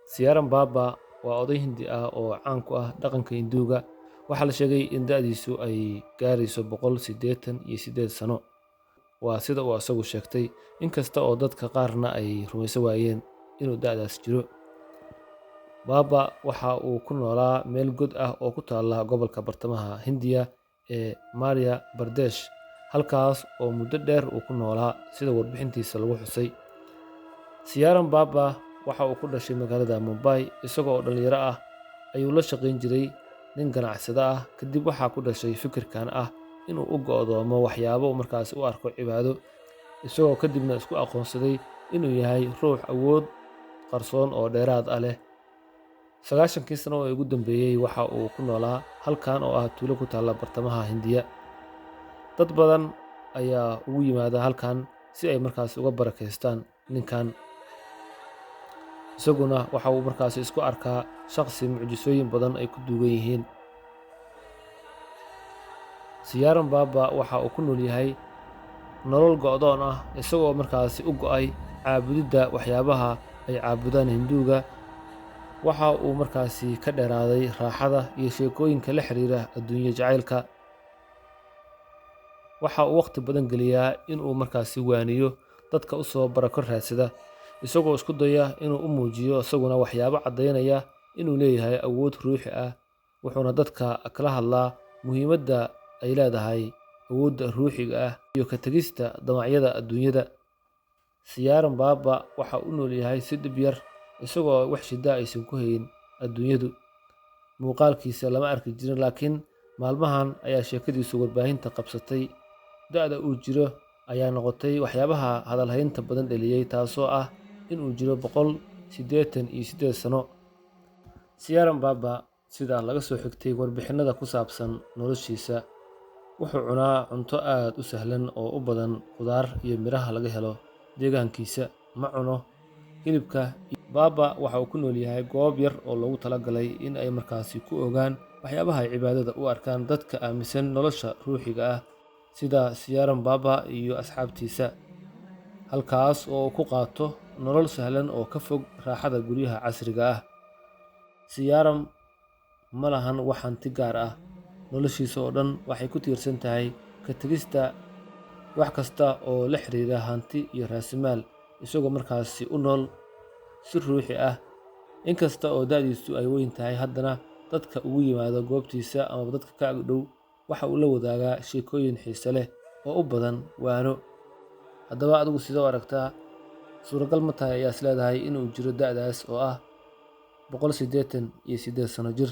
Ciaran Baba waa oday Hindi ah oo caan ku ah dhaqanka Hinduuga. Waxaa la sheegay in da'diisu ay gaarayso 188 sano. Waa sida uu asagu sheegtay, inkasta oo dadka qaarna ay rumaysan waayeen inuu da'daas jiro. Baba waxa uu ku noolaa meel god ah oo ku taalla gobolka bartamaha Hindiya ee Madhya Pradesh, halkaas oo muddo dheer uu ku noolaa, sida warbixintiisa lagu xusay. Ciaran Baba waxa uu ku dhashay magaalada Mumbai. Isaga oo dhalinyaro ah ayuu la shaqayn jiray nin ganacsade ah. Kadib waxaa ku dhashay fikirkan ah inuu u go'doomo waxyaabo uu markaas u arko cibaado, isagoo kadibna isku aqoonsaday inuu yahay ruux awood qarsoon oo dheeraad ah leh. 90kii sano ee ugu dambeeyay waxa uu ku noolaa halkan oo ah tuulo ku taalla bartamaha Hindiya. Dad badan ayaa ugu yimaada halkan si ay markaas uga barakeystaan ninkan. Isaguna waxa uu markaas isku arkaa shaqsi mucjisooyin badan ay ku duugan yihiin. Ciaran Baba waxa uu ku nool yahay nolol go'doon ah, isagoo markaasi u go'ay caabudidda waxyaabaha ay caabudaan Hinduuga. Waxa uu markaasi ka dheeraaday raaxada iyo sheekooyinka la xiriira adduunyo jacaylka. Waxa uu waqti badan geliyaa in uu markaasi waaniyo dadka u soo barako raadsada, isagoo isku daya inuu u muujiyo isaguna waxyaabo caddaynaya inuu leeyahay awood ruuxi ah. Wuxuuna dadka kala hadlaa muhiimadda ay leedahay awoodda ruuxiga ah iyo ka tagista damacyada adduunyada. Ciaran Baba waxa uu nool yahay si dhib yar, isagoo wax shida aysan ku hayn adduunyadu. Muuqaalkiisa lama arki jirin, laakiin maalmahan ayaa sheekadiisu warbaahinta qabsatay. Da'da uu jiro ayaa noqotay waxyaabaha hadalhaynta badan dhaliyay, taasoo ah in uu jiro 188 sano. Ciaran Baba, sida laga soo xigtay warbixinnada ku saabsan noloshiisa, wuxuu cunaa cunto aad u sahlan oo u badan khudaar iyo miraha laga helo deegaankiisa. Ma cuno hilibka. Baba waxa uu ku nool yahay goob yar oo loogu talagalay in ay markaasi ku ogaan waxyaabaha ay cibaadada u arkaan dadka aaminsan nolosha ruuxiga ah sida Ciaran Baba iyo asxaabtiisa, halkaas oo uu ku qaato nolol sahlan oo ka fog raaxada guryaha casriga ah. Ciaran ma lahan wax hanti gaar ah. Noloshiisa oo dhan waxay ku tiirsan tahay ka tagista wax kasta oo la xiriira hanti iyo raasamaal, isagoo markaasi u nool si ruuxi ah. Inkasta oo da'diisu ay weyn tahay, haddana dadka ugu yimaada goobtiisa ama dadka ka ag dhow waxa uu la wadaagaa sheekooyin xiiso leh oo u badan waano. Haddaba adigu sidee u aragtaa? Suuragal ma tahay ayaa is leedahay inuu jiro da'daas oo ah 188 sano jir?